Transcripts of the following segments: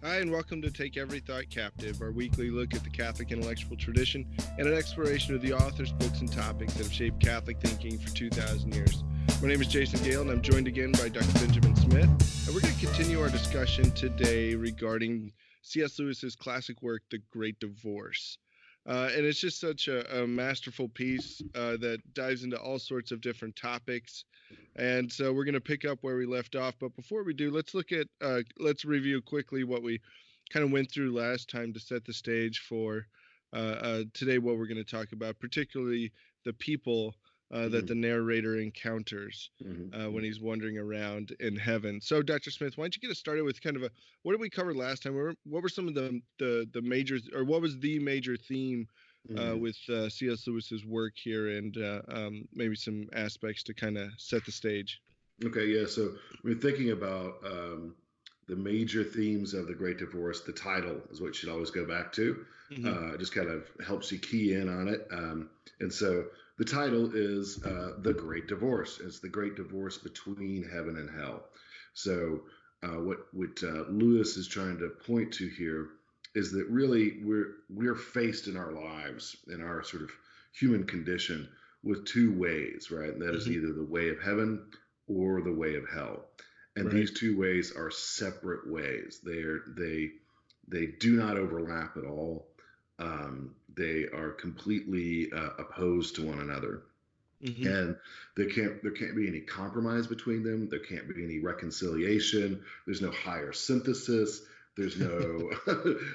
Hi, and welcome to Take Every Thought Captive, our weekly look at the Catholic intellectual tradition and an exploration of the authors, books, and topics that have shaped Catholic thinking for 2,000 years. My name is Jason Gale, and I'm joined again by Dr. Benjamin Smith. And we're going to continue our discussion today regarding C.S. Lewis's classic work, The Great Divorce. And it's just such a masterful piece that dives into all sorts of different topics. And so we're going to pick up where we left off. But before we do, let's review quickly what we kind of went through last time to set the stage for today, what we're going to talk about, particularly the people that the narrator encounters when he's wandering around in heaven. So, Dr. Smith, why don't you get us started with kind of what did we cover last time? What were some of the major, or what was the major theme with C.S. Lewis's work here, and maybe some aspects to kind of set the stage? Okay, yeah. So we're thinking about the major themes of the Great Divorce. The title is what you should always go back to. It just kind of helps you key in on it. And so the title is The Great Divorce. It's the great divorce between heaven and hell. So what Lewis is trying to point to here is that really we're faced in our lives, in our sort of human condition, with two ways, right? And that is either the way of heaven or the way of hell. And these two ways are separate ways. They do not overlap at all. They are completely opposed to one another. And there can't be any compromise between them. There can't be any reconciliation. There's no higher synthesis. There's no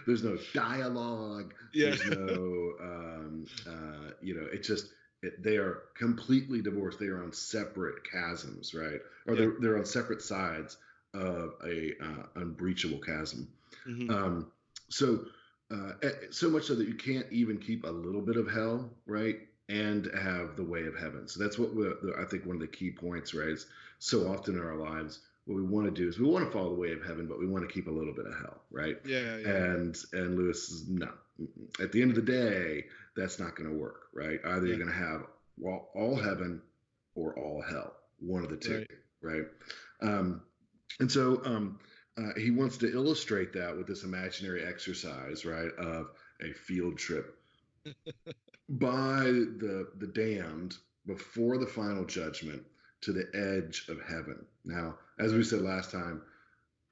there's no dialogue. There's no it's just they are completely divorced. They are on separate chasms, right? Or they're on separate sides of a unbreachable chasm. So much so that you can't even keep a little bit of hell, right, and have the way of heaven. So that's what I think one of the key points, right, is so often in our lives, what we want to do is we want to follow the way of heaven, but we want to keep a little bit of hell, right? And Lewis is no. At the end of the day, that's not going to work, right? Either you're going to have all heaven or all hell, one of the two, right? And so he wants to illustrate that with this imaginary exercise, right, of a field trip by the damned before the final judgment to the edge of heaven. Now, as we said last time,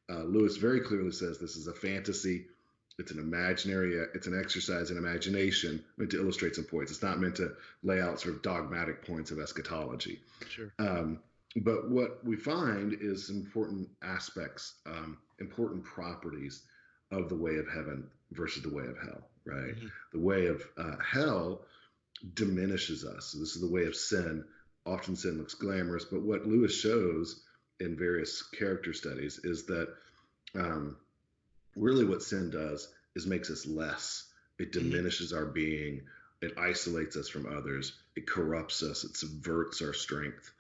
Lewis very clearly says this is a fantasy. It's an exercise in imagination meant to illustrate some points. It's not meant to lay out sort of dogmatic points of eschatology. Sure. But what we find is some important aspects, important properties of the way of heaven versus the way of hell, right? The way of hell diminishes us. So this is the way of sin. Often sin looks glamorous, but what Lewis shows in various character studies is that really what sin does is makes us less. It diminishes our being. It isolates us from others. It corrupts us. It subverts our strength.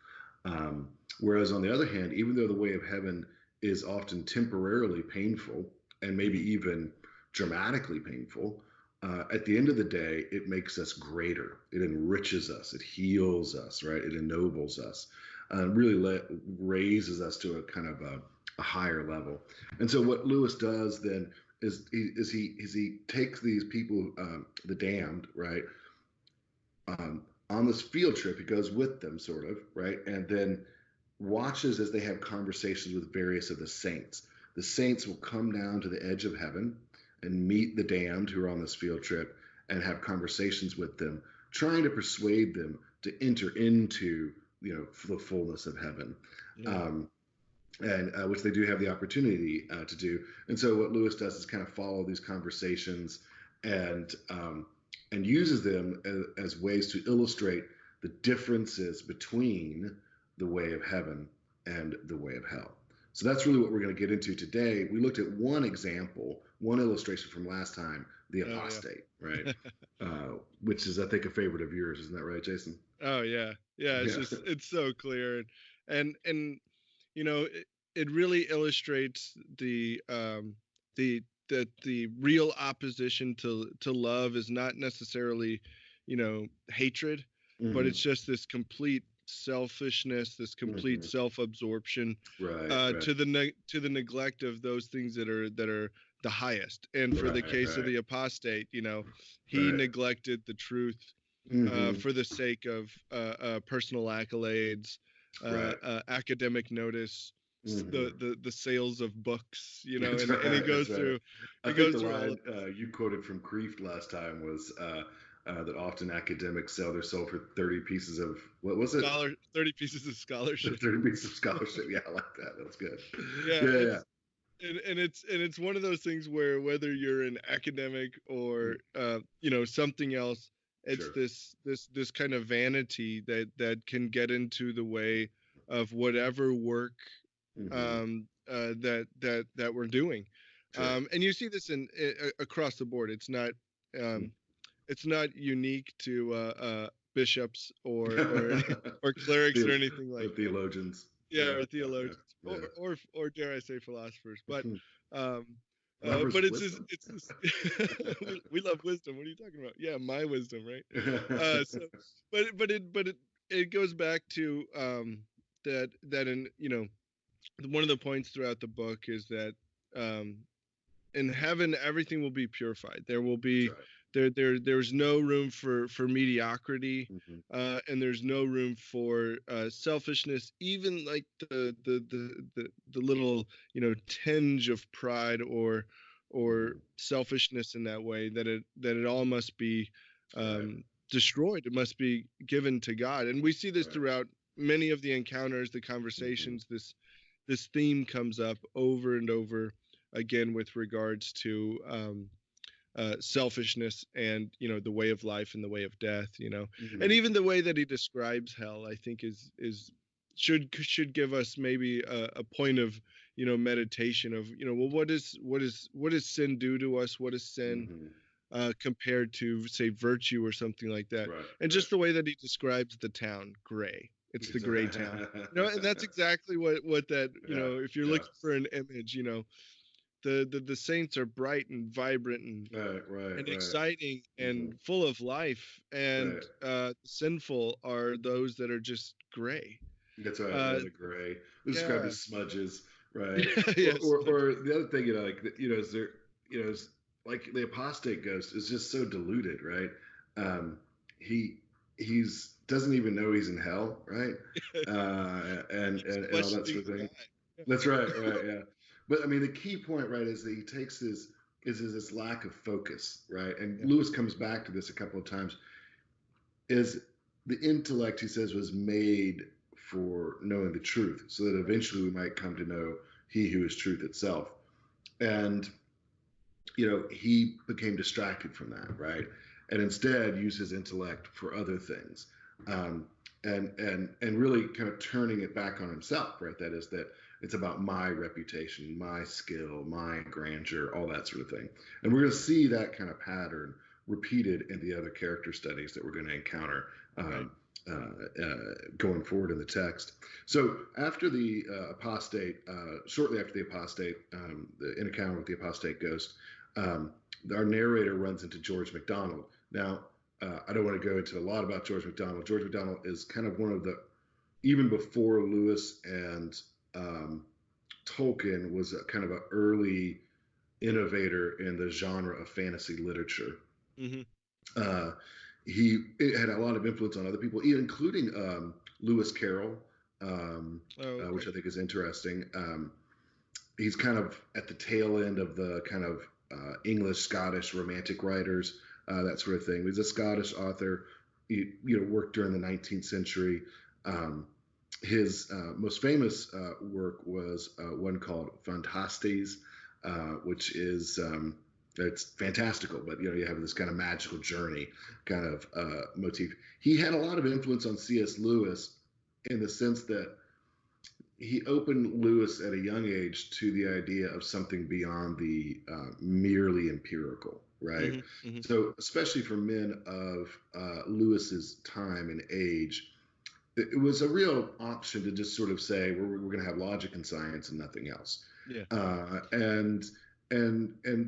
Whereas on the other hand, even though the way of heaven is often temporarily painful and maybe even dramatically painful, at the end of the day, it makes us greater. It enriches us. It heals us, right? It ennobles us, really raises us to a kind of a higher level. And so what Lewis does then is he takes these people, the damned, right, on this field trip. He goes with them, sort of, right, and then watches as they have conversations with various of the saints. The saints will come down to the edge of heaven and meet the damned who are on this field trip and have conversations with them, trying to persuade them to enter into the fullness of heaven. And which they do have the opportunity to do. And so what Lewis does is kind of follow these conversations and uses them as ways to illustrate the differences between the way of heaven and the way of hell. So that's really what we're going to get into today. We looked at one example, one illustration from last time, the apostate, right? Which is, I think, a favorite of yours. Isn't that right, Jason? Oh, yeah. Yeah, it's so clear. And it really illustrates the real opposition to love is not necessarily, hatred, but it's just this complete selfishness, this complete self-absorption, to the neglect of those things that are the highest. And for the case of the apostate, he neglected the truth for the sake of personal accolades, academic notice, the sales of books, and he goes through. I think the line you quoted from Kreeft last time was that often academics sell their soul for 30 pieces of, what was it? 30 pieces of scholarship. 30 pieces of scholarship. Yeah, I like that. That's good. Yeah. And it's one of those things where whether you're an academic or something else, it's this kind of vanity that can get into the way of whatever work that we're doing. And you see this in across the board. It's not unique to bishops or clerics or anything like theologians. Or theologians, or dare I say philosophers, but it's this we love wisdom. What are you talking about? Yeah, my wisdom, right? But it goes back to that in one of the points throughout the book is that in heaven everything will be purified. There will be there's no room for mediocrity, and there's no room for selfishness, even like the little tinge of pride or selfishness in that way, that it all must be destroyed. It must be given to God. And we see this throughout many of the encounters, the conversations. This theme comes up over and over again with regards to selfishness and the way of life and the way of death, and even the way that he describes hell, I think is should give us maybe a point of meditation of well, what does sin do to us? What is sin compared to, say, virtue or something like that? And just the way that he describes the town, gray. It's the gray town, and that's exactly what that if you're looking for an image, the saints are bright and vibrant and exciting and full of life, and the sinful are those that are just gray. That's right. The gray. We describe as smudges, right? Or the other thing, is there, is like the apostate ghost is just so diluted, right? He's doesn't even know he's in hell, right? And all that sort of thing. That's right, yeah. But I mean, the key point, right, is that he takes this lack of focus, right? And Lewis comes back to this a couple of times. Is the intellect, he says, was made for knowing the truth, so that eventually we might come to know he who is truth itself. And he became distracted from that, right? And instead used his intellect for other things, and really kind of turning it back on himself, right? That is that. It's about my reputation, my skill, my grandeur, all that sort of thing. And we're going to see that kind of pattern repeated in the other character studies that we're going to encounter going forward in the text. So after the apostate, shortly after the apostate, the encounter with the apostate ghost, our narrator runs into George MacDonald. Now, I don't want to go into a lot about George MacDonald. George MacDonald is kind of one of the, even before Lewis and Tolkien, was a kind of an early innovator in the genre of fantasy literature. He had a lot of influence on other people, including Lewis Carroll, which I think is interesting. He's kind of at the tail end of the kind of English-Scottish romantic writers, that sort of thing. He's a Scottish author. He worked during the 19th century. His most famous work was one called Phantastes, which is it's fantastical, but you have this kind of magical journey kind of motif. He had a lot of influence on C.S. Lewis in the sense that he opened Lewis at a young age to the idea of something beyond the merely empirical, right? So especially for men of Lewis's time and age, it was a real option to just sort of say we're going to have logic and science and nothing else. And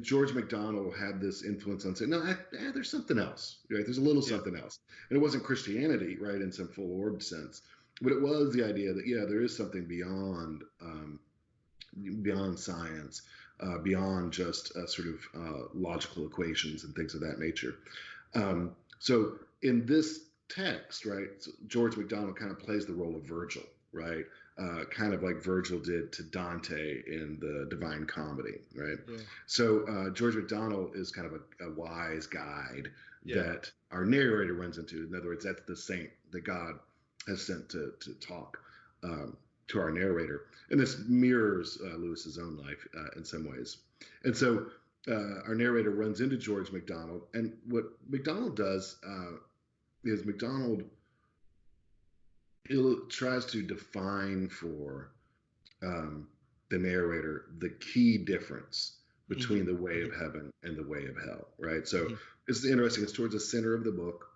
George MacDonald had this influence on saying, no, there's something else, right? There's a little something else. And it wasn't Christianity, right, in some full-orbed sense, but it was the idea that there is something beyond science, beyond just sort of logical equations and things of that nature. So in this text, right, so George MacDonald kind of plays the role of Virgil, right? Kind of like Virgil did to Dante in the Divine Comedy, right? Yeah. So George MacDonald is kind of a wise guide Yeah. that our narrator runs into. In other words, that's the saint that God has sent to talk to our narrator. And this mirrors Lewis's own life in some ways. And so our narrator runs into George MacDonald. And what MacDonald does is MacDonald tries to define for the narrator the key difference between the way of heaven and the way of hell, right? So it's interesting. It's towards the center of the book.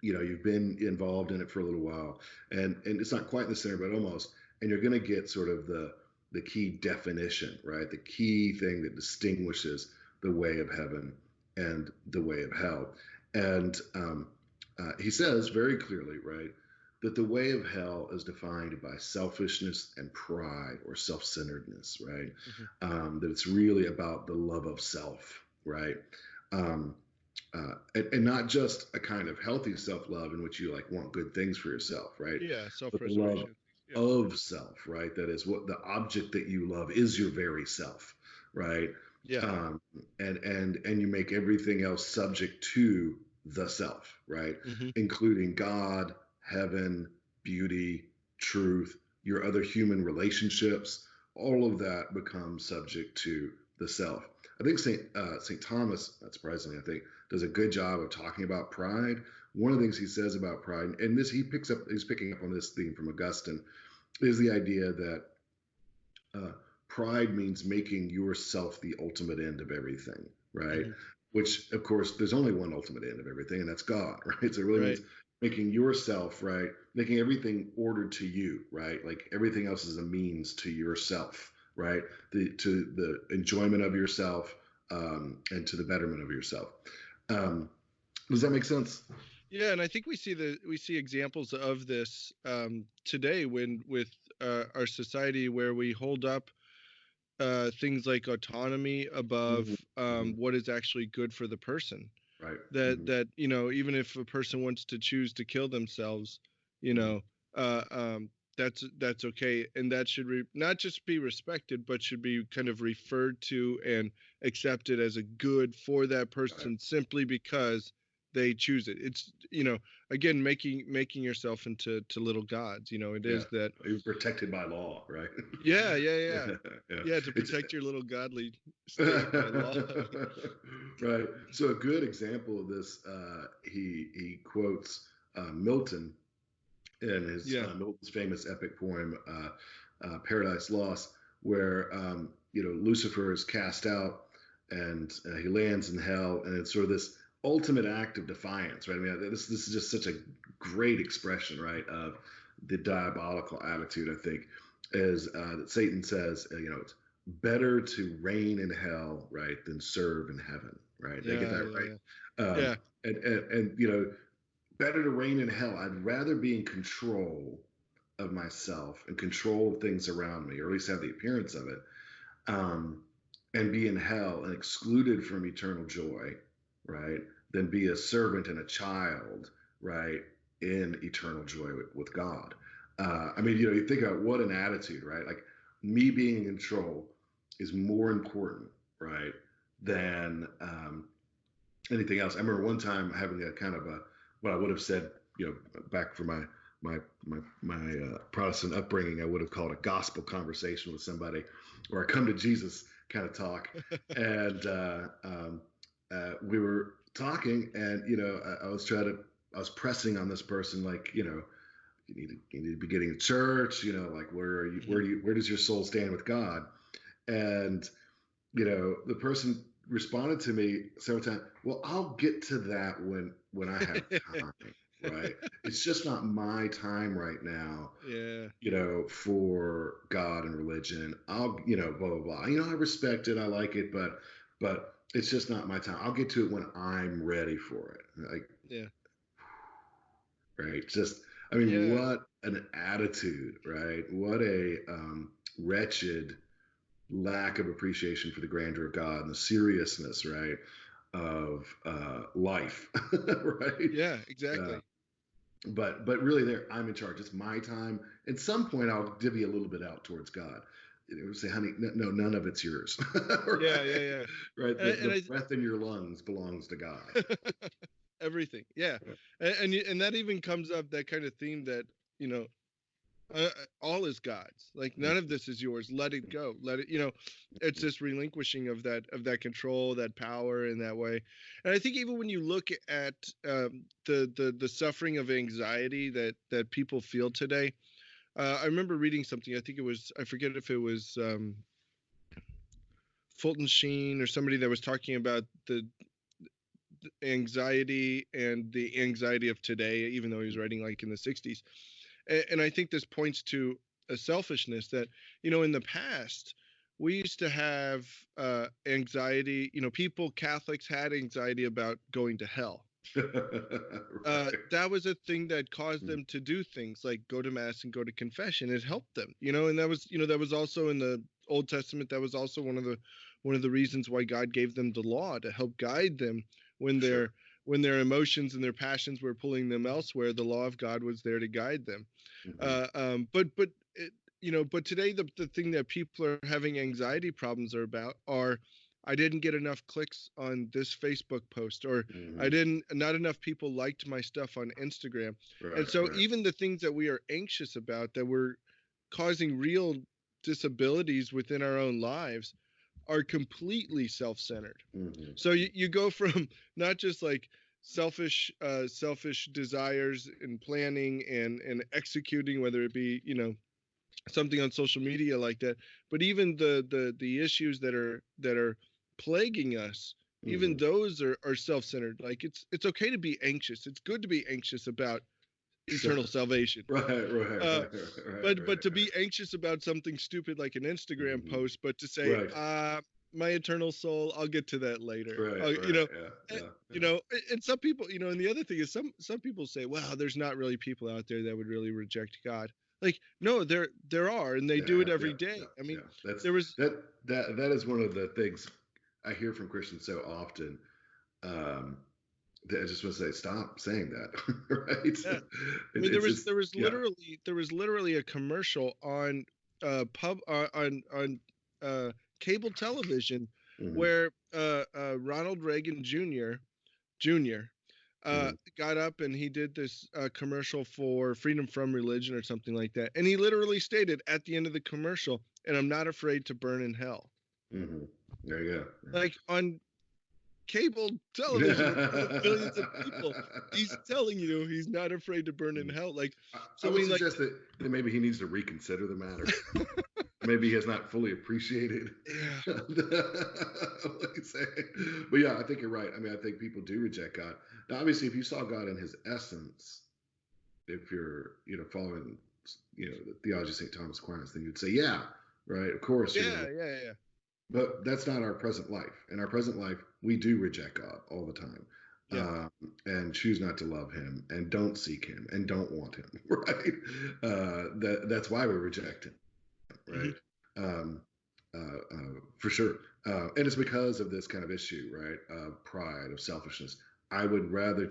You know, you've been involved in it for a little while, and it's not quite in the center, but almost. And you're going to get sort of the key definition, right? The key thing that distinguishes the way of heaven and the way of hell. And he says very clearly, right, that the way of hell is defined by selfishness and pride or self-centeredness, right? That it's really about the love of self, right? And not just a kind of healthy self-love in which you like want good things for yourself, right? Yeah. But the love Self-preservation. Yeah. of self, right? That is what the object that you love is your very self, right? Yeah. And you make everything else subject to the self, right? Including God, heaven, beauty, truth, your other human relationships. All of that becomes subject to the self. I think Saint Thomas, not surprisingly, I think, does a good job of talking about pride. One of the things he says about pride, and this he's picking up on this theme from Augustine, is the idea that pride means making yourself the ultimate end of everything, right? Which, of course, there's only one ultimate end of everything, and that's God, right? So it really means making yourself, right? Making everything ordered to you, right? Like everything else is a means to yourself, right? To the enjoyment of yourself and to the betterment of yourself. Does that make sense? Yeah, and I think we see examples of this today with our society, where we hold up things like autonomy above what is actually good for the person. Right. That you know, even if a person wants to choose to kill themselves, you know, that's okay, and that should not just be respected, but should be kind of referred to and accepted as a good for that person simply because they choose it. It's, you know, again, making yourself into little gods. You know, it is that you're protected by law, right? Yeah, to protect your little godly state by law. Right. So a good example of this, he quotes Milton in his Milton's famous epic poem Paradise Lost, where you know, Lucifer is cast out and he lands in hell, and it's sort of this ultimate act of defiance, right? I mean, this is just such a great expression, right, of the diabolical attitude, I think, is that Satan says, you know, it's better to reign in hell, right, than serve in heaven, right? They get that right. And you know, better to reign in hell. I'd rather be in control of myself and control of things around me, or at least have the appearance of it, and be in hell and excluded from eternal joy, right, than be a servant and a child, right, in eternal joy with God. I mean, you know, you think about what an attitude, right? Like, me being in control is more important, right, than anything else. I remember one time having a kind of what I would have said, you know, back for my Protestant upbringing, I would have called a gospel conversation with somebody, or a come to Jesus kind of talk. And we were talking, and you know, I was pressing on this person, like, you know, you need to be getting to church, you know, like, where does your soul stand with God? And you know, the person responded to me several times, well, I'll get to that when I have time. Right. It's just not my time right now. Yeah. You know, for God and religion. I'll, you know, blah, blah, blah. You know, I respect it. I like it, but it's just not my time. I'll get to it when I'm ready for it. Like, right. Just, I mean, what an attitude, right? What a wretched, lack of appreciation for the grandeur of God and the seriousness, right, of life, right? Yeah, Uh, exactly. but really, there I'm in charge. It's my time. At some point, I'll divvy a little bit out towards God. Say, honey, no, none of it's yours, Yeah, right? yeah, yeah. Right. And The breath in your lungs belongs to God. everything. Yeah. And that even comes up, that kind of theme that, you know, all is God's. Like none of this is yours. Let it go. Let it. It's this relinquishing of that control, that power, in that way. And I think even when you look at the suffering of anxiety that people feel today, I remember reading something. I think it was, I forget if it was Fulton Sheen or somebody that was talking about the anxiety and the anxiety of today, even though he was writing like in the 60s. And I think this points to a selfishness that, in the past, we used to have anxiety. People, Catholics, had anxiety about going to hell. Right. That was a thing that caused Mm. them to do things like go to mass and go to confession. It helped them, and that was also in the Old Testament. That was also one of the reasons why God gave them the law, to help guide them when Sure. their emotions and their passions were pulling them elsewhere. The law of God was there to guide them. Hmm. But it, but today the thing that people are having anxiety problems are about are, I didn't get enough clicks on this Facebook post, or Hmm. not enough people liked my stuff on Instagram. And Right. so Right. even the things that we are anxious about, that we're causing real disabilities within our own lives, are completely self-centered. Hmm. So you go from not just like selfish desires and planning and executing, whether it be, something on social media like that, but even the issues that are plaguing us, even Hmm. those are self-centered. Like it's okay to be anxious. It's good to be anxious about Sure. eternal salvation. Right. Right. uh Right. Right. but Right. to be anxious about something stupid like an Instagram Hmm. post, but to say, Right. my eternal soul, I'll get to that later. Right. Right. Yeah. Yeah. Yeah. And some people, and the other thing is, some people say, well, there's not really people out there that would really reject God. Like, no, there are, and they do Yeah. it every Yeah. Yeah. day. I mean, Yeah. That's there was that is one of the things I hear from Christians so often. Um, I just want to say, stop saying that, right? Yeah. I mean, It's yeah. there was literally a commercial on on cable television Hmm. where Ronald Reagan Jr. Hmm. Got up and he did this commercial for Freedom from Religion or something like that, and he literally stated at the end of the commercial, "And I'm not afraid to burn in hell." Hmm. There you Like on cable television in front of millions of people, he's telling you he's not afraid to burn in go. hate. Like, I so I would mean, like, suggest that maybe he needs to reconsider the matter. Maybe he has not fully appreciated yeah, what he's saying. But yeah, I think you're right. I mean, I think people do reject God. Now, obviously, if you saw God in his essence, if you're, following, the theology of St. Thomas Aquinas, then you'd say, yeah, right, of course, yeah. but that's not our present life. In our present life, we do reject God all the time, Yeah. and choose not to love Him, and don't seek Him, and don't want Him. Right? That's why we reject Him. Hmm. Right? Um, for sure. And it's because of this kind of issue, right? Of pride, of selfishness. I would rather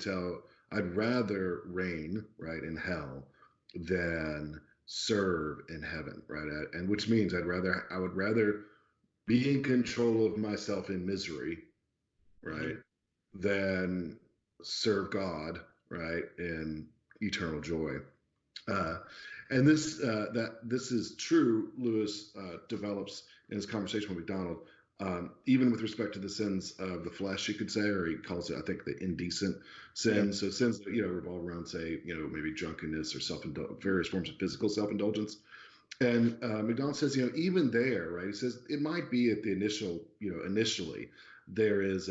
I'd rather reign, right, in hell than serve in heaven, right? And which means I would rather be in control of myself in misery, Hmm. right, than serve God, right, in eternal joy. Uh, and this is true. Lewis develops in his conversation with MacDonald, even with respect to the sins of the flesh, you could say, or he calls it, I think, the indecent Yeah. sins. So sins that revolve around, say, maybe drunkenness or various forms of physical self-indulgence. And MacDonald says, even there, right? He says it might be at the initially there is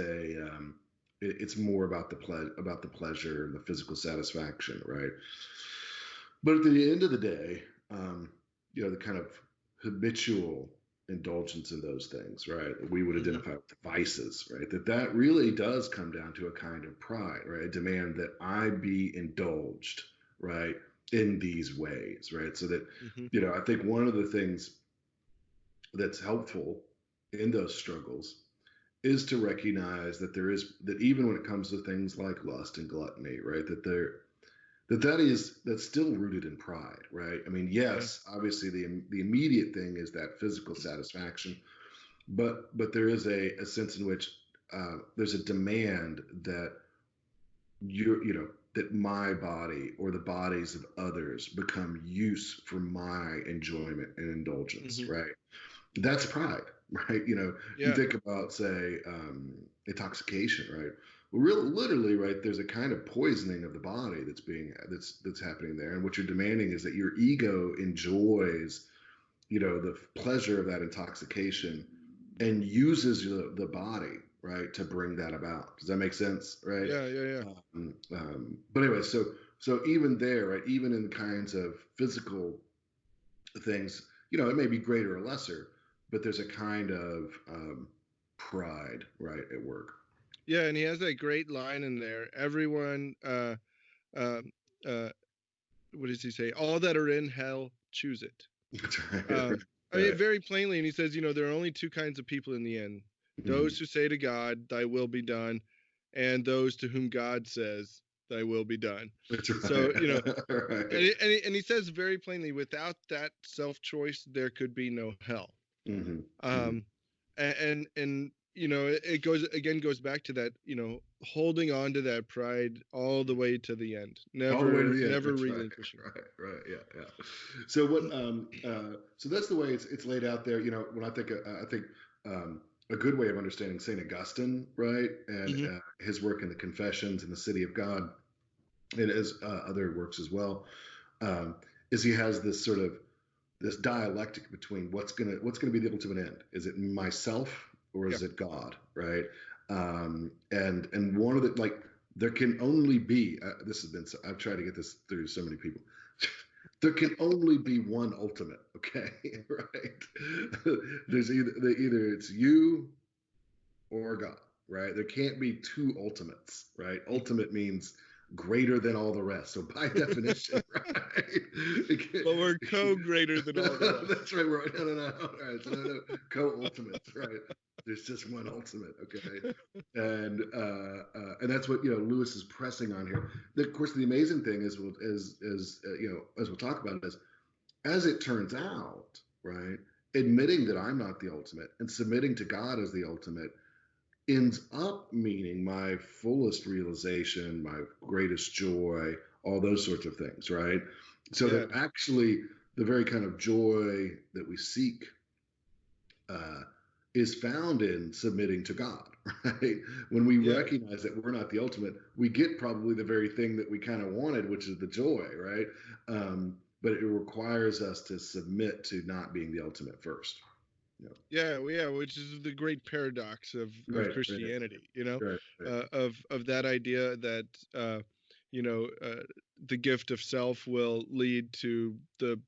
it's more about the pleasure, the physical satisfaction, right? But at the end of the day, the kind of habitual indulgence in those things, right? We would Hmm. identify with vices, right? That really does come down to a kind of pride, right? A demand that I be indulged, right, in these ways, right? So that, Hmm. I think one of the things that's helpful in those struggles is to recognize that even when it comes to things like lust and gluttony, right, that's still rooted in pride, right? I mean, Yeah. yes, obviously the immediate thing is that physical satisfaction, but there is a sense in which there's a demand that that my body or the bodies of others become use for my enjoyment and indulgence, Hmm. right? That's pride, right? You Yeah. think about, say, intoxication, right? Well, really, literally, right? There's a kind of poisoning of the body that's happening there, and what you're demanding is that your ego enjoys, the pleasure of that intoxication, and uses the body, right, to bring that about. Does that make sense, right? Yeah. Yeah. Yeah. But anyway, so even there, right, even in kinds of physical things, it may be greater or lesser, but there's a kind of pride, right, at work. Yeah. And he has that great line in there. Everyone, uh, uh, what does he say? All that are in hell choose it. That's right, Um, I mean, right. very plainly, and he says, there are only two kinds of people in the end: Mhm. those who say to God, "Thy will be done," and those to whom God says, "Thy will be done." That's So, right. Right. and he says very plainly, without that self-choice, there could be no hell. Hmm. Hmm. Um, and it goes back to that, holding on to that pride all the way to the end, All the way to never the end. never That's right. relinquishing. Right. Yeah. Yeah. So so that's the way it's laid out there. When I think a good way of understanding Saint Augustine, right, and Hmm. his work in the Confessions and the City of God, and his other works as well, um, is he has this dialectic between what's gonna be the ultimate end. Is it myself or Yeah. is it God, right? And one of the, like, there can only be this has been I've tried to get this through to so many people. There can only be one ultimate, okay? Right? There's either it's you or God, right? There can't be two ultimates, right? Ultimate means greater than all the rest. So by definition, right? But we're co-greater than all the rest. That's right. No. All right. So no, co-ultimates, right? There's just one ultimate, okay? And that's what Lewis is pressing on here. Of course, the amazing thing as we'll talk about, is as it turns out, right? Admitting that I'm not the ultimate and submitting to God as the ultimate ends up meaning my fullest realization, my greatest joy, all those sorts of things, right? So Yeah. that actually the very kind of joy that we seek uh, is found in submitting to God, right? When we Yeah. recognize that we're not the ultimate, we get probably the very thing that we kind of wanted, which is the joy, right? But it requires us to submit to not being the ultimate first. Yeah, well, yeah, which is the great paradox of Right, right, Christianity, right, right. of that idea that uh, you know uh, the gift of self will lead to the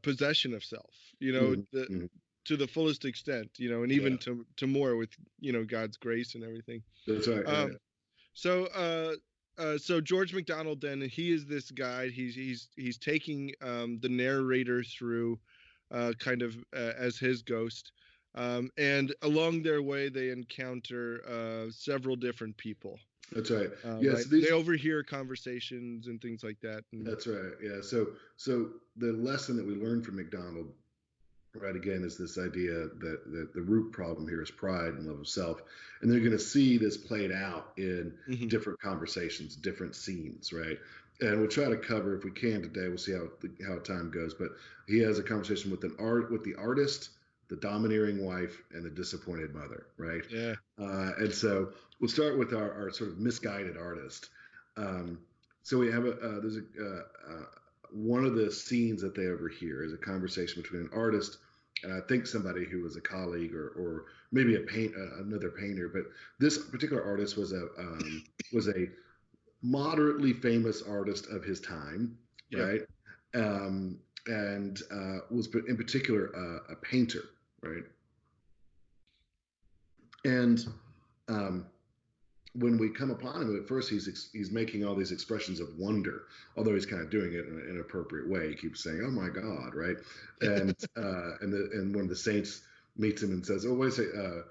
possession of self, Mm-hmm, mm-hmm. to the fullest extent, and Yeah, even to more with God's grace and everything. that's right. Um, so so George MacDonald, then, he is this guide. He's taking the narrator through, kind of as his ghost, and along their way they encounter several different people. That's right. Right? Yes, They overhear conversations and things like that. And that's right. Yeah. So the lesson that we learned from McDonald, right, again, is this idea that the root problem here is pride and love of self, and they're going to see this played out in Mhm. different conversations, different scenes, right? And we'll try to cover, if we can today. We'll see how time goes. But he has a conversation with the artist, the domineering wife, and the disappointed mother, right? Yeah. And so we'll start with our sort of misguided artist. Um, so we have there's one of the scenes that they overhear is a conversation between an artist and I think somebody who was a colleague or maybe another painter. But this particular artist was a moderately famous artist of his time, Yeah. right? Um, and was in particular a painter, right? And um, when we come upon him at first, he's making all these expressions of wonder, although he's kind of doing it in an inappropriate way. He keeps saying, "Oh my God," right? And one of the saints meets him and says, "Oh, wait a second."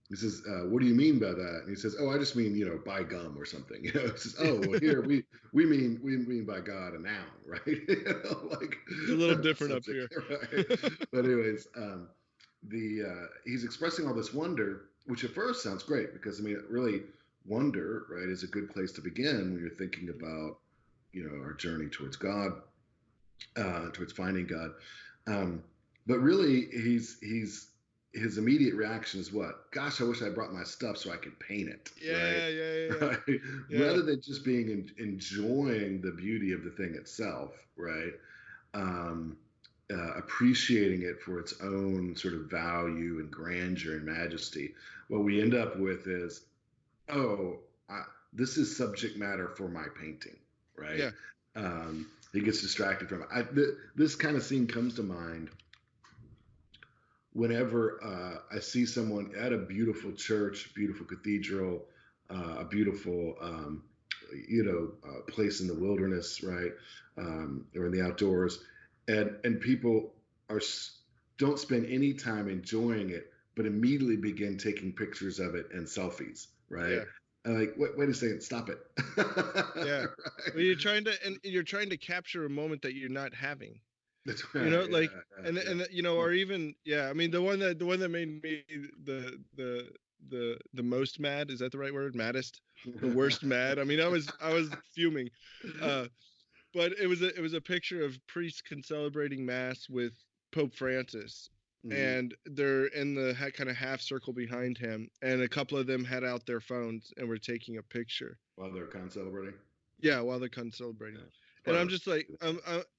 He says, "What do you mean by that?" And he says, "Oh, I just mean, buy gum or something." He says, "Oh, well, here we mean by God a noun, right?" Like It's a little different up subject, here. right? But anyways, the he's expressing all this wonder, which at first sounds great because I mean, really, wonder, right, is a good place to begin when you're thinking about, our journey towards God, towards finding God. Um, but really, he's his immediate reaction is what? Gosh, I wish I brought my stuff so I could paint it, right? Yeah, yeah, yeah, yeah. Right. Yeah. Rather than just enjoying the beauty of the thing itself, right? Um, appreciating it for its own sort of value and grandeur and majesty. What we end up with is, oh, this is subject matter for my painting, right? Yeah. He gets distracted from it. This kind of scene comes to mind whenever I see someone at a beautiful church, beautiful cathedral, a beautiful, place in the wilderness, right, or in the outdoors, and people are don't spend any time enjoying it, but immediately begin taking pictures of it and selfies, right? Yeah. Like, wait a second, stop it. Yeah. Well, Right? you're trying to capture a moment that you're not having. That's You right. know, like, Yeah, or even, yeah, I mean, the one that made me the most mad, is that the right word? Maddest, the worst mad. I mean, I was fuming. Uh, but it was a picture of priests celebrating mass with Pope Francis, Mhm. and they're in the kind of half circle behind him, and a couple of them had out their phones and were taking a picture. While they're con celebrating. Yeah, while they're celebrating, Yeah. and I'm Clever. just like,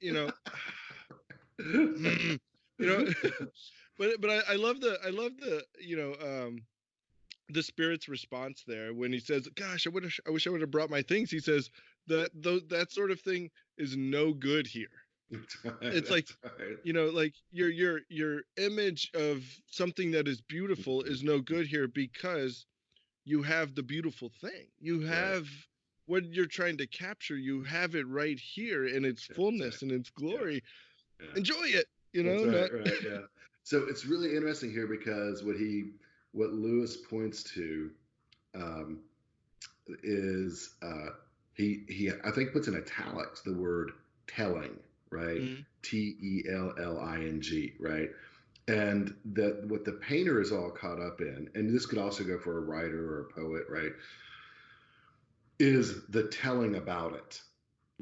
you know, but I love the spirit's response there when he says, "Gosh, I wish I would have brought my things." He says that sort of thing is no good here. That's right. It's like, That's right. like your image of something that is beautiful Mhm. is no good here because you have the beautiful thing. You Right. have what you're trying to capture. You have it right here in its Yeah. That's fullness right. and its Yeah. glory. Yeah. Enjoy it. That's right. Not. Right. Yeah. So it's really interesting here because what Lewis points to, um, is he I think puts in italics the word telling, right? Mhm. Telling, right? And that what the painter is all caught up in, and this could also go for a writer or a poet, right? Is the telling about it,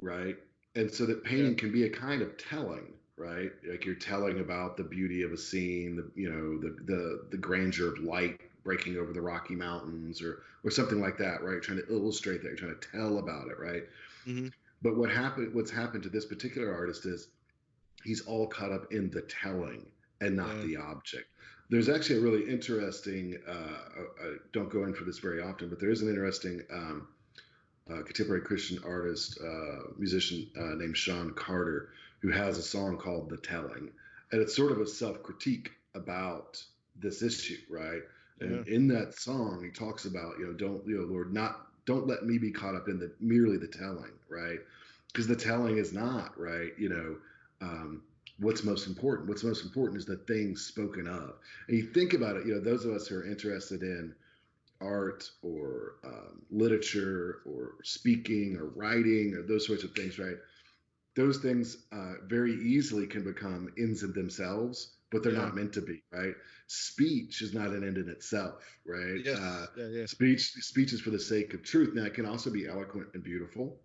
right? And so that Yeah. painting can be a kind of telling, right? Like you're telling about the beauty of a scene, the grandeur of light breaking over the Rocky Mountains, or something like that, right? You're trying to illustrate that, you're trying to tell about it, right? Hmm. But what's happened to this particular artist is he's all caught up in the telling and not Yeah. the object. There's actually a really interesting. I don't go in for this very often, but there is an interesting contemporary Christian artist, musician named Sean Carter, who has a song called "The Telling," and it's sort of a self-critique about this issue, right? Yeah. And in that song, he talks about, don't, Lord, not don't let me be caught up in the merely the telling, right? Because the telling is not right, um, what's most important. What's most important is the things spoken of. And you think about it, those of us who are interested in art or literature or speaking or writing or those sorts of things, right? Those things very easily can become ends in themselves, but they're Yeah. not meant to be, right? Speech is not an end in itself, right? Yes. Yeah. Yeah. Speech is for the sake of truth. Now, it can also be eloquent and beautiful,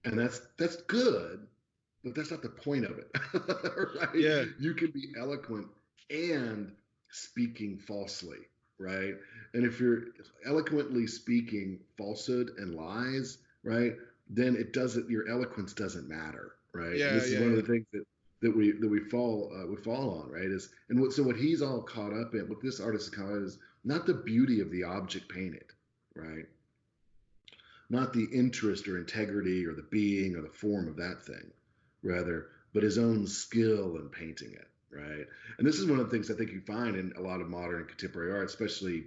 and that's good, but that's not the point of it, right? Yeah. You can be eloquent and speaking falsely, right? And if you're eloquently speaking falsehood and lies, right, then your eloquence doesn't matter, right? And Yeah. this is Yeah. one of Yeah. the things that we fall on, right? Is and what he's all caught up in, what this artist is caught up in, is not the beauty of the object painted, right? Not the interest or integrity or the being or the form of that thing, rather, but his own skill in painting it, right? And this is one of the things I think you find in a lot of modern and contemporary art, especially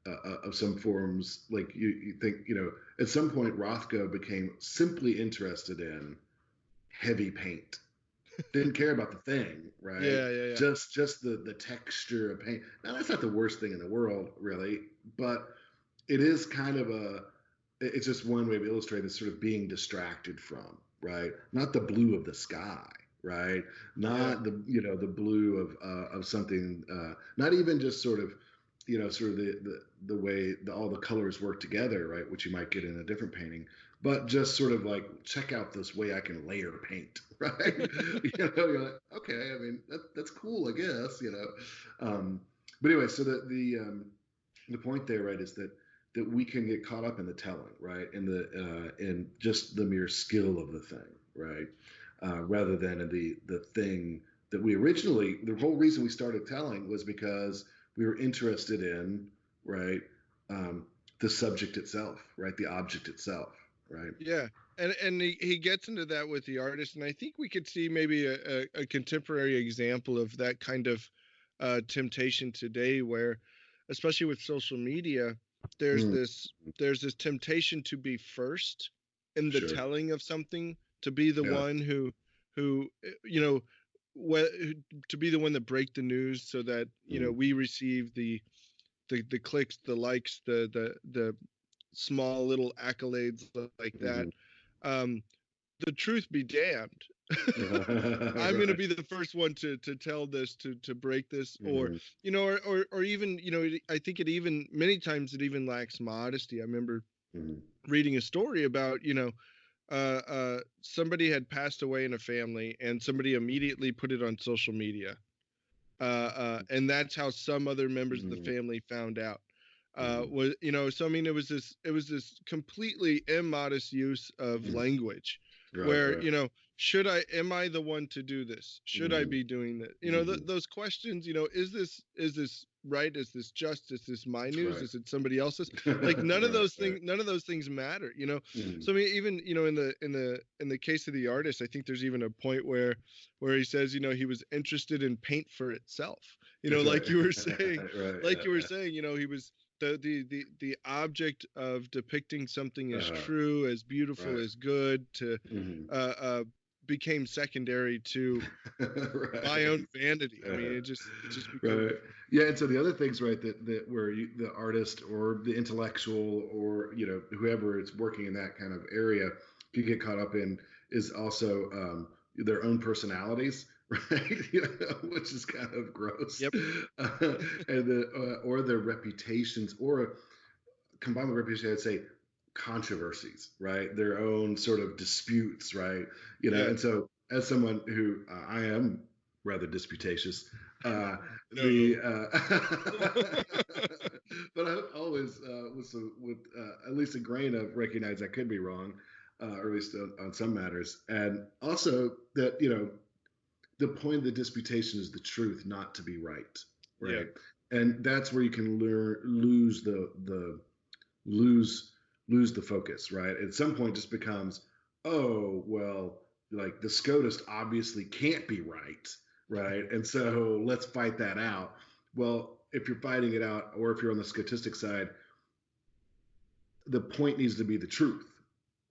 of some forms. Like you think, at some point Rothko became simply interested in heavy paint. Didn't care about the thing, right? Yeah. Just the texture of paint. Now that's not the worst thing in the world, really, but it is kind of it's just one way of illustrating this sort of being distracted from, right? Not the blue of the sky, right? Yeah. Not the blue of something, not even just sort of, sort of the way all the colors work together, right? Which you might get in a different painting, but just sort of like, check out this way I can layer paint, right? You're like, okay, I mean, that's cool, I guess, but anyway, so the point there, right, is that we can get caught up in the telling, right, in just the mere skill of the thing, right, rather than in the thing that we originally. The whole reason we started telling was because we were interested in, right, the subject itself, right, the object itself, right. Yeah. And he gets into that with the artist, and I think we could see maybe a contemporary example of that kind of temptation today, where, especially with social media, there's Mm, this there's this temptation to be first in the sure. telling of something, to be the Yeah. one who what to be the one that break the news, so that Mm, we receive the clicks, the likes, the small little accolades like that. mm-hmm. Um, the truth be damned. I'm going to Right. be the first one to tell this, to break this, or Mm-hmm. or even I think it even many times it even lacks modesty. I remember Mm-hmm. reading a story about somebody had passed away in a family, and somebody immediately put it on social media, and that's how some other members of the Mm-hmm. family found out. Mm-hmm. Was so I mean, it was this completely immodest use of Mm-hmm. language, Right. where Right. am I the one to do this? Should I Mm-hmm. be doing that? Mm-hmm. Those questions. Is this right? Is this just? Is this my news? Right. Is it somebody else's? Like, Right. Right. none of those things matter. Mm-hmm. So I mean, even in the case of the artist, I think there's even a point where he says, he was interested in paint for itself. That's right. Like you were saying, Right. like Yeah. you were Yeah. saying, he was the object of depicting something as Uh-huh. true, as beautiful, Right. as good, to Mm-hmm. uh, uh, became secondary to my Right. own vanity. I mean, Uh-huh. it just became. Right. Yeah. And so the other things, right, that where the artist or the intellectual or whoever is working in that kind of area could get caught up in is also their own personalities, right? Which is kind of gross, Yep. and or their reputations, or combined with reputation, I'd say controversies, right? Their own sort of disputes, right? Yeah. And so as someone who I am rather disputatious, the No. but I always with at least a grain of recognize I could be wrong, or at least on some matters, and also that the point of the disputation is the truth, not to be right, Yeah. right? And that's where you can lose the lose lose the focus, right? At some point, just becomes, oh well, like the SCOTUS obviously can't be right, right? And so let's fight that out. Well, if you're fighting it out, or if you're on the scotistic side, the point needs to be the truth,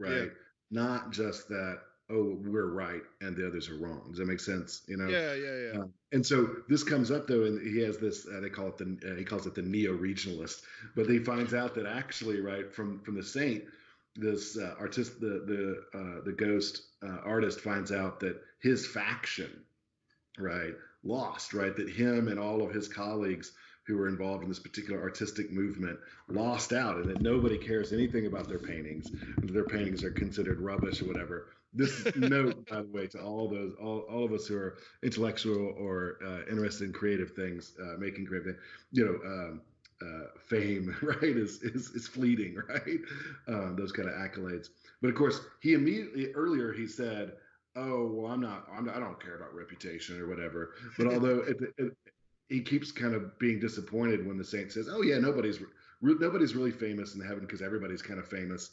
Yeah. right? Not just that, oh, we're right and the others are wrong. Does that make sense? Yeah. Yeah. Yeah. And so this comes up though, and he has this. They call it he calls it the neo-regionalist. But he finds out that actually, right from the saint, this artist, the ghost artist, finds out that his faction, right, lost, right, that him and all of his colleagues who were involved in this particular artistic movement lost out, and that nobody cares anything about their paintings, and that their paintings are considered rubbish or whatever. This note, by the way, to all of us who are intellectual or interested in creative things, making creative, fame, right, is fleeting, right? Those kind of accolades. But of course, he immediately earlier he said, oh well, I don't care about reputation or whatever. But although he keeps kind of being disappointed when the saint says, oh yeah, nobody's really famous in heaven because everybody's kind of famous,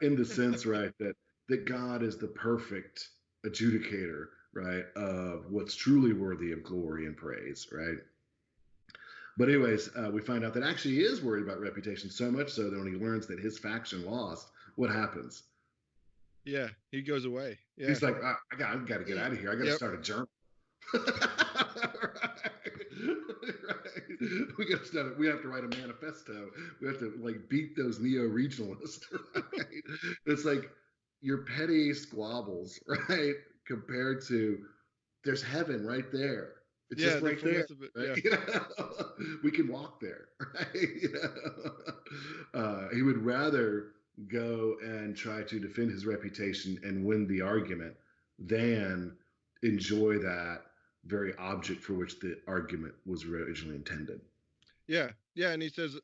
in the sense, right, that God is the perfect adjudicator, right, of what's truly worthy of glory and praise, right. But anyways, we find out that actually he is worried about reputation, so much so that when he learns that his faction lost, what happens? Yeah, he goes away. Yeah. He's like, I've got to get out of here. I got to Yep. start a journal. Right. Right. We got to start. We have to write a manifesto. We have to like beat those neo-regionalists. Right? It's like your petty squabbles, right? Compared to there's heaven right there. It's Yeah, just the right there. fullness of it. Right? Yeah. You know? We can walk there. Right? You know? He would rather go and try to defend his reputation and win the argument than enjoy that very object for which the argument was originally intended. Yeah. Yeah, and he says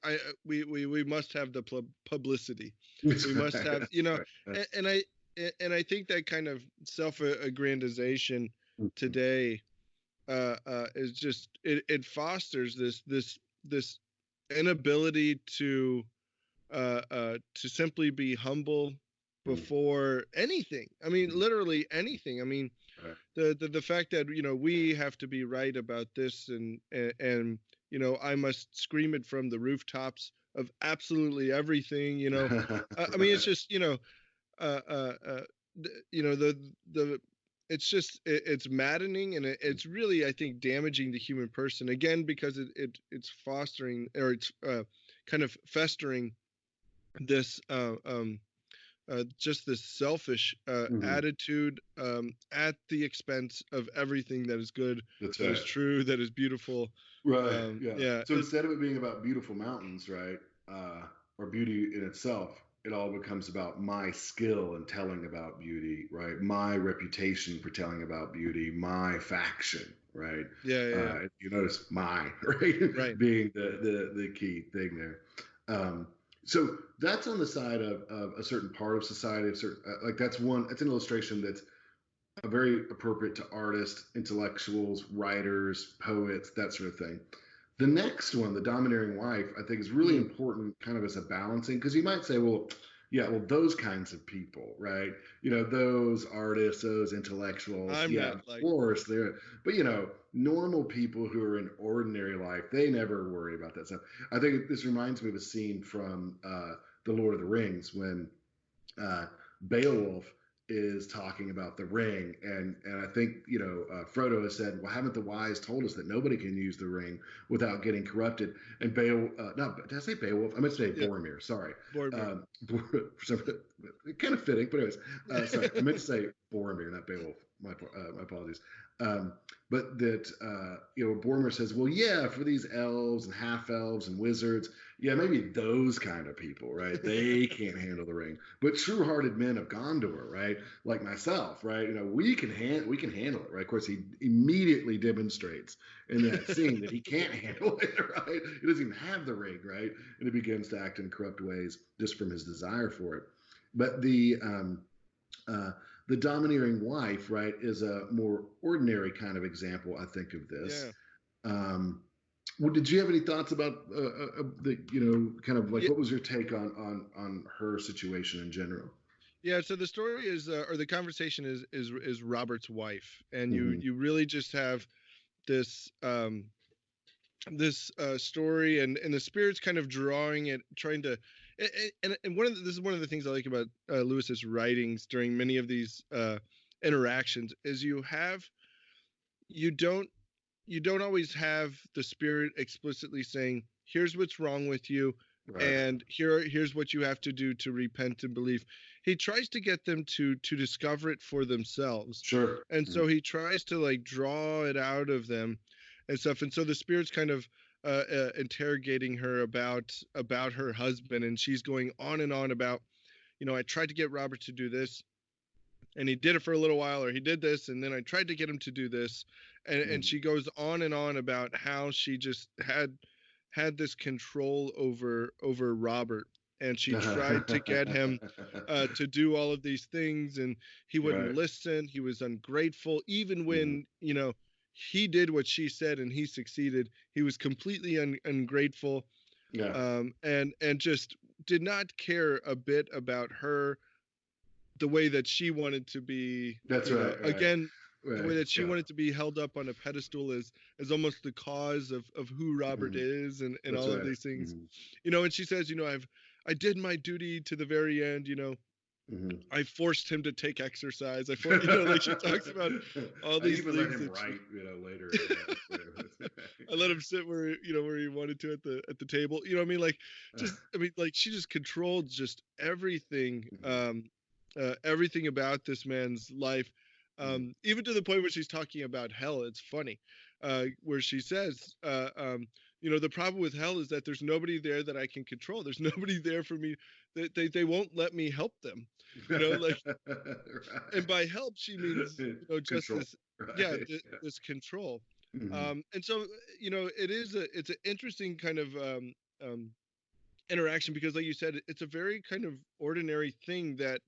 we must have the publicity. That's We right. must have, That's right. and I think that kind of self-aggrandization today is just it fosters this inability to simply be humble before anything. I mean, literally anything. I mean, Right. the fact that we have to be right about this, and I must scream it from the rooftops of absolutely everything. I mean, it's just uh, uh, uh, the it's just it's maddening, and it's really, I think, damaging the human person again, because it's fostering, or it's kind of festering this just this selfish Mhm. attitude at the expense of everything that is good, That's that is right. true, that is beautiful. Right. Yeah. Yeah, So instead of it being about beautiful mountains, right, or beauty in itself, it all becomes about my skill in telling about beauty, right? My reputation for telling about beauty, my faction, right? yeah, yeah, yeah. You notice my right Right. being the key thing there. Um, so that's on the side of a certain part of society, of certain like that's one. That's an illustration that's very appropriate to artists, intellectuals, writers, poets, that sort of thing. The next one, the domineering wife, I think is really Mm, important kind of as a balancing, because you might say, well, yeah, well, those kinds of people, right? Those artists, those intellectuals, I'm yeah, not of like. course, they're, but normal people who are in ordinary life, they never worry about that stuff. I think this reminds me of a scene from The Lord of the Rings when uh, Beowulf is talking about the ring, and I think Frodo has said, "Well, haven't the wise told us that nobody can use the ring without getting corrupted?" And no, did I say Beowulf? I meant to say Yeah, Boromir. Sorry, Boromir. kind of fitting, but anyways, sorry, I meant to say Boromir, not Beowulf. My apologies. Um, but that Boromir says, "Well, yeah, for these elves and half elves and wizards, yeah, maybe those kind of people, right? They can't handle the ring. But true-hearted men of Gondor, right, like myself, right, we can handle it, right? Of course, he immediately demonstrates in that scene that he can't handle it, right? He doesn't even have the ring, right? And he begins to act in corrupt ways just from his desire for it. But uh, the domineering wife, right, is a more ordinary kind of example, I think, of this. Yeah. Um, well, did you have any thoughts about the kind of like Yeah. what was your take on her situation in general? Yeah, so the story is, or the conversation is Robert's wife, and you Hmm. you really just have this this story, and the spirit's kind of drawing it, trying to, and this is one of the things I like about Lewis's writings during many of these interactions, is you don't you don't always have the spirit explicitly saying, here's what's wrong with you, Right. and here's what you have to do to repent and believe. He tries to get them to discover it for themselves, Sure. and Mhm. so he tries to like draw it out of them and stuff. And so the spirit's kind of interrogating her about her husband, and she's going on and on about, I tried to get Robert to do this, and he did it for a little while, or he did this, and then I tried to get him to do this, and Mhm. she goes on and on about how she just had this control over Robert, and she tried to get him to do all of these things, and he wouldn't Right. listen. He was ungrateful, even Mhm. when he did what she said and he succeeded. He was completely ungrateful, Yeah. and just did not care a bit about her, the way that she wanted to be, That's right. Right. again. the Right. way that she Yeah. wanted to be held up on a pedestal as almost the cause of who Robert Hmm. is and That's all of right. these things. Hmm. And she says, I did my duty to the very end. Hmm. I forced him to take exercise. Like she talks about all I these even let things him that she write, later in life. I let him sit where he wanted to at the table. You know what I mean? Like like she just controlled just everything Mhm, everything about this man's life. mhm. Even to the point where she's talking about hell. It's funny. Where she says the problem with hell is that there's nobody there that I can control. There's nobody there for me. They won't let me help them. Like, and by help she means Right. just Control. this, yeah, Right. Yeah. this control. Mhm, And so it's an interesting kind of um interaction, because like you said, it's a very kind of ordinary thing that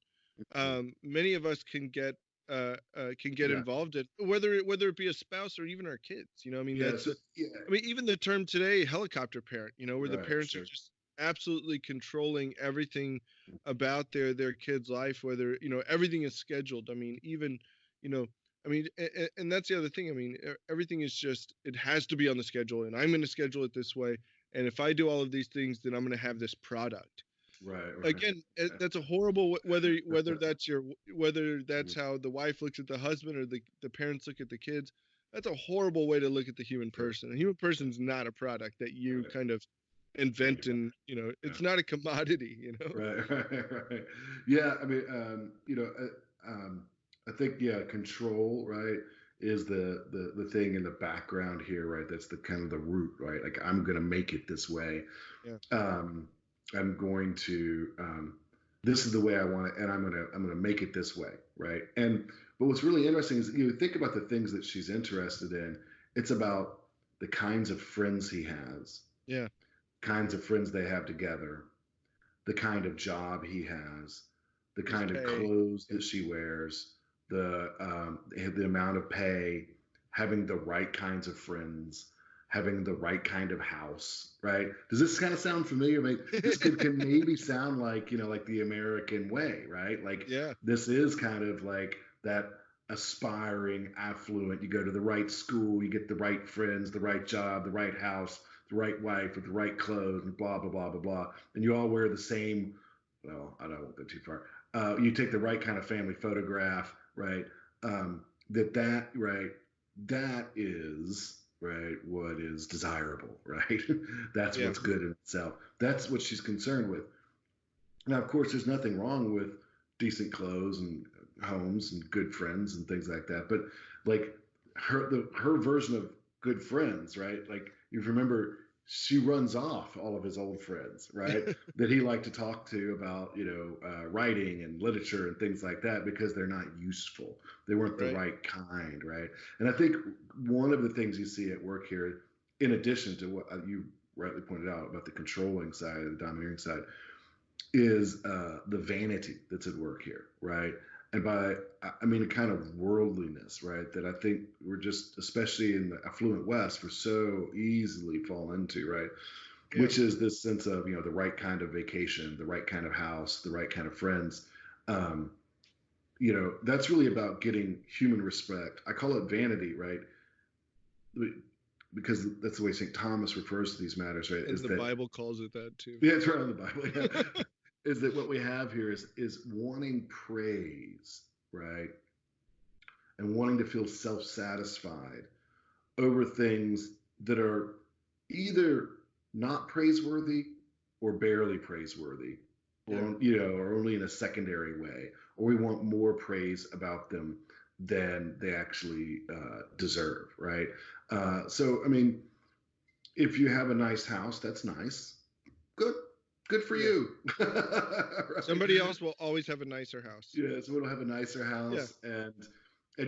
mhm. many of us can get Yeah. involved in, whether it be a spouse or even our kids. I mean, Yeah. that's So yeah. I mean, even the term today, helicopter parent, where the Right. parents are Sure. just absolutely controlling everything about their kid's life, whether, everything is scheduled. I mean, even, you know, I mean, and that's the other thing. I mean, everything is just, it has to be on the schedule, and I'm going to schedule it this way. And if I do all of these things, then I'm going to have this product. Right. Right. Again, that's a horrible, whether that's how the wife looks at the husband or the parents look at the kids. That's a horrible way to look at the human Sure. person. A human person's not a product that you Right. kind of Right. invent, and Yeah. it's not a commodity. Right, right. Yeah, I mean, I think yeah, control, right, is the thing in the background here, right? That's the kind of the root, right? Like I'm gonna make it this way. Yeah. Um, I'm going to this is the way I want it, and I'm gonna make it this way, right? And but what's really interesting is think about the things that she's interested in. It's about the kinds of friends he has, Yeah. kinds of friends they have together, the kind of job he has, the His kind of pay. clothes Yeah. that she wears, the amount of pay, having the right kinds of friends, having the right kind of house. Right? Does this kind of sound familiar? Maybe this can maybe sound like like the American way, right? Like Yeah. this is kind of like that aspiring affluent. You go to the right school, you get the right friends, the right job, the right house, the right wife with the right clothes, and blah blah blah blah blah, and you all wear the same. Well, I don't want to go too far. You take the right kind of family photograph, right? That right, that is right what is desirable, right? That's Yeah. what's good in itself. That's what she's concerned with. Now, of course, there's nothing wrong with decent clothes and homes and good friends and things like that. But like her version of good friends, right? Like you remember, she runs off all of his old friends, right? That he liked to talk to about, writing and literature and things like that because they're not useful. They weren't the Right. right kind, right? And I think one of the things you see at work here, in addition to what you rightly pointed out about the controlling side, the domineering side, is the vanity that's at work here, right? And by I mean a kind of worldliness, right? That I think we're just, especially in the affluent West, we're so easily fall into, right? Yeah. Which is this sense of the right kind of vacation, the right kind of house, the right kind of friends. Um, that's really about getting human respect. I call it vanity, right? Because that's the way St. Thomas refers to these matters, right? And Is the that Bible calls it that too. yeah, it's right in the Bible. Yeah. Is that what we have here is wanting praise, right? And wanting to feel self-satisfied over things that are either not praiseworthy or barely praiseworthy, Yeah. or only in a secondary way, or we want more praise about them than they actually deserve, right? So I mean, if you have a nice house, that's nice. Good, good for Yeah. you. Right? Somebody else will always have a nicer house. Yeah, so we'll have a nicer Yeah. house, and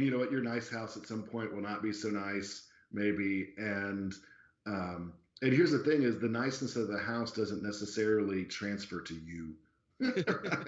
you know what, your nice house at some point will not be so nice, maybe. Um, and here's the thing: is the niceness of the house doesn't necessarily transfer to you. Right?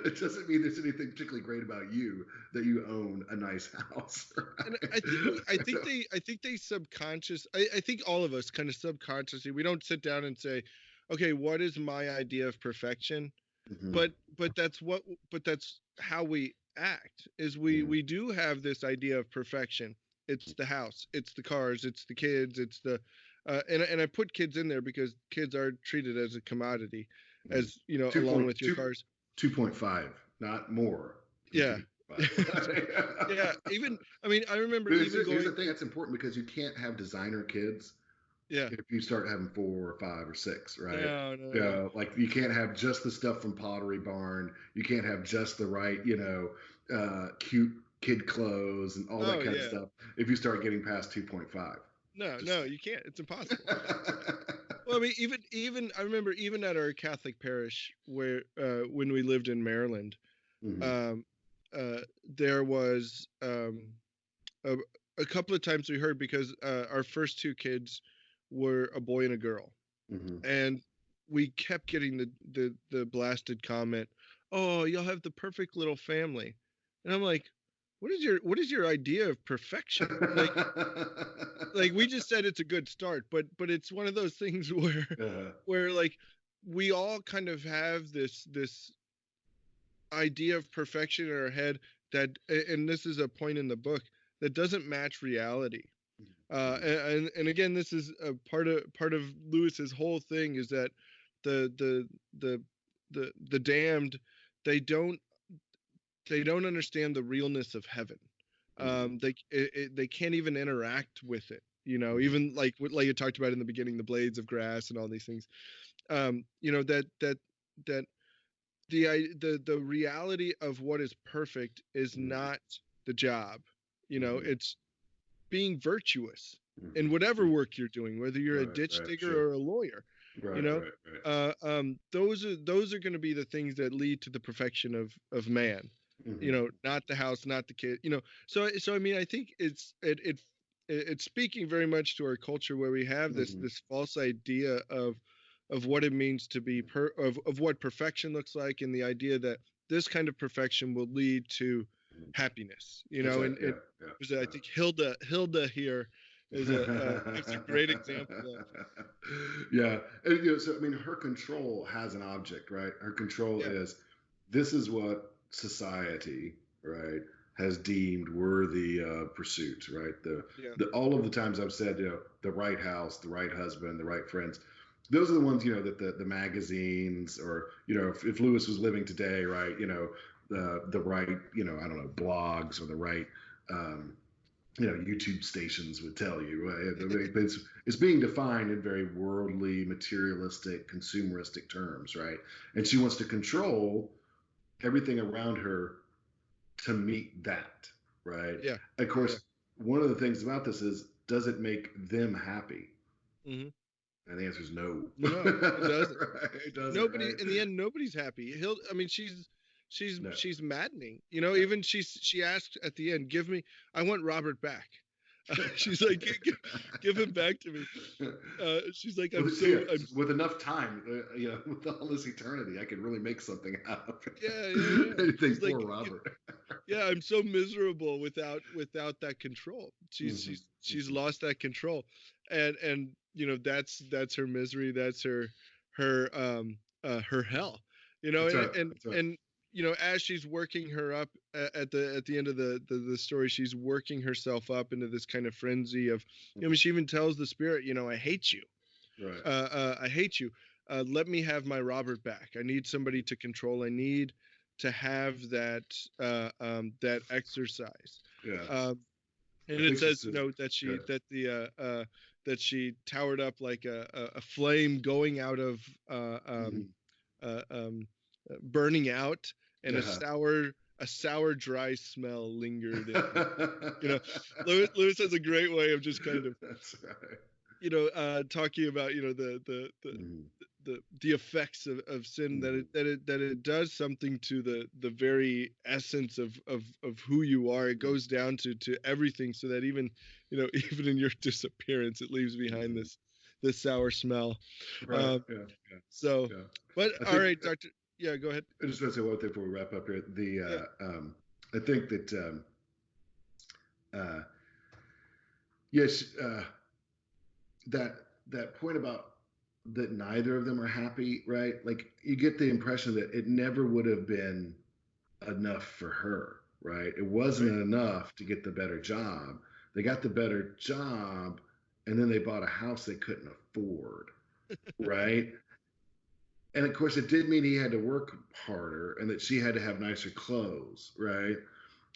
It doesn't mean there's anything particularly great about you that you own a nice house. And Right? I think they I think all of us kind of subconsciously, we don't sit down and say, okay, what is my idea of perfection? Mhm. But but that's what but that's how we act. Is we do have this idea of perfection. It's the house, it's the cars, it's the kids, it's the and I put kids in there because kids are treated as a commodity, Mm. as you know, Two along point with your two cars. 2.5, not more than Yeah. 2.5. Yeah, even I mean, I remember But even here's the going thing to that's important because you can't have designer kids yeah. if you start having 4 or 5 or 6, right? No, no, no. Yeah, like you can't have just the stuff from Pottery Barn. You can't have just the right, cute kid clothes and all that Oh kind of yeah. stuff if you start getting past 2.5. No, Just no, you can't. It's impossible. Well, I mean, even I remember even at our Catholic parish where when we lived in Maryland, hmm um, there was a, a couple of times we heard because our first two kids were a boy and a girl, hmm and we kept getting the blasted comment, "Oh, you'll have the perfect little family," and I'm like, what is your idea of perfection? Like we just said it's a good start, but it's one of those things where uh, like we all kind of have this idea of perfection in our head that, and this is a point in the book, that doesn't match reality. And again, this is a part of Lewis's whole thing, is that the the the the damned, they don't they don't understand the realness of heaven. They can't even interact with it. You know, even like what you talked about in the beginning, the blades of grass and all these things. You know, that the reality of what is perfect is not the job. You know, hmm it's being virtuous in whatever hmm work you're doing, whether you're a Right, ditch right, digger sure. or a lawyer. You Right, know, right, right. those are going to be the things that lead to the perfection of man. You hmm know, not the house, not the kid. You know, so I mean, I think it's speaking very much to our culture, where we have hmm this false idea of what it means to be of what perfection looks like, and the idea that this kind of perfection will lead to happiness. You That's know, right. and Yeah, it was, I think, Hilda here is a gives a great example of. yeah. So I mean, her control has an object, right? Her control Yeah, is this is what society, right, has deemed worthy pursuit, right? yeah, The all of the times I've said, the right house, the right husband, the right friends. Those are the ones, that the magazines, or if Lewis was living today, right? The right, I don't know, blogs, or the right um, YouTube stations would tell you. It's being defined in very worldly, materialistic, consumeristic terms, right? And she wants to control everything around her to meet that, right? yeah, Of yeah. course, one of the things about this is, does it make them happy? Hmm. And the answer is no. No, it doesn't. Right? It doesn't, Nobody right? in the end. Nobody's happy. He'll. I mean, No, she's maddening. You know, no. even she asked at the end, "Give me. I want Robert back." She's like, give him back to me." She's like, Well, "I'm yeah, so. I'm with enough time, with all this eternity, I could really make something out of yeah, yeah, yeah." it. Anything She's for like, Robert. "Yeah, I'm so miserable without that control. hmm She's lost that control, and you know that's her misery. That's her hell. You know, That's right. and That's right. and you know, as she's working her up at the end of the story, she's working herself up into this kind of frenzy of, I mean, she even tells the spirit, you know, I hate you. Right. I hate you. Let me have my Robert back. I need somebody to control. I need to have that exercise. Yeah. Um, and I it think she says, you says, know, good. that she towered up like a flame going out of hmm uh, um, burning out, and Yeah. a sour dry smell lingered in her. You know, Lewis has a great way of just kind of, That's right. you know, talking about, you know, hmm the effects of sin, that hmm it does something to the very essence of who you are. It goes down to everything, so that even, you know, even in your disappearance, it leaves behind hmm this sour smell. Right. um Yeah. Yeah. so Yeah. but I all think right, doctor. Yeah, go ahead. I just want to say one thing before we wrap up here. Yeah, I think that uh, yes, that that point about that neither of them are happy, right? Like you get the impression that it never would have been enough for her, right? It wasn't enough to get the better job. They got the better job, and then they bought a house they couldn't afford, right? And of course, it did mean he had to work harder and that she had to have nicer clothes, right?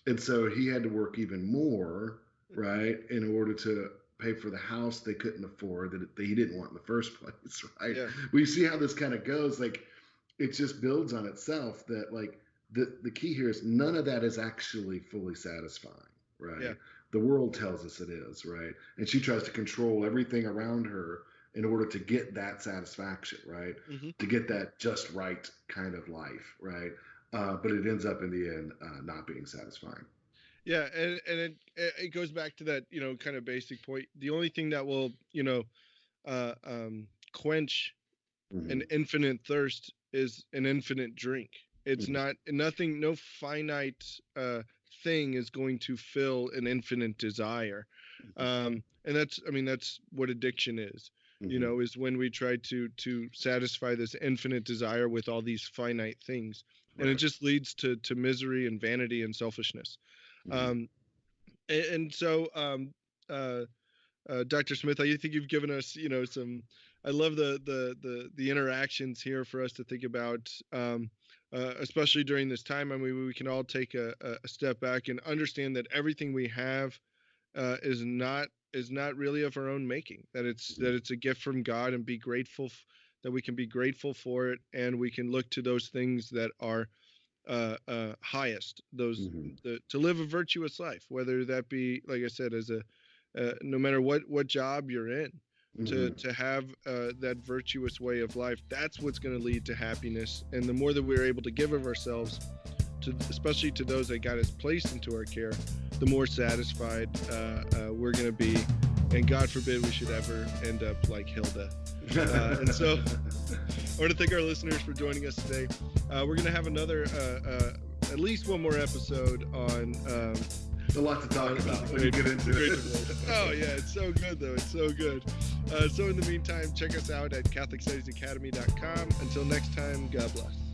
And so he had to work even more, right, in order to pay for the house they couldn't afford that he didn't want in the first place, right? Yeah. We see how this kind of goes. Like, it just builds on itself that, like, the key here is none of that is actually fully satisfying, right? Yeah. The world tells us it is, right? And she tries to control everything around her in order to get that satisfaction, right? Mm-hmm. To get that just right kind of life, right? But it ends up in the end not being satisfying. Yeah, and it goes back to that, you know, kind of basic point. The only thing that will, you know, quench an infinite thirst is an infinite drink. It's not nothing. No finite thing is going to fill an infinite desire, and that's, I mean, that's what addiction is. You know, is when we try to satisfy this infinite desire with all these finite things, and it just leads to misery and vanity and selfishness. And so, Dr. Smith, I think you've given us, you know, some. I love the interactions here for us to think about, especially during this time. I mean, we can all take a step back and understand that everything we have is not really of our own making. That it's a gift from God, and be grateful that we can be grateful for it, and we can look to those things that are highest, those to live a virtuous life, whether that be, like I said, as a no matter what job you're in, to have that virtuous way of life. That's what's going to lead to happiness. And the more that we're able to give of ourselves to, especially to those that God has placed into our care, the more satisfied we're going to be. And God forbid we should ever end up like Hilda. And so I want to thank our listeners for joining us today. We're going to have another, at least one more episode on... a lot to talk about when you get into it. Oh, yeah, it's so good, though. It's so good. So in the meantime, check us out at CatholicStudiesAcademy.com. Until next time, God bless.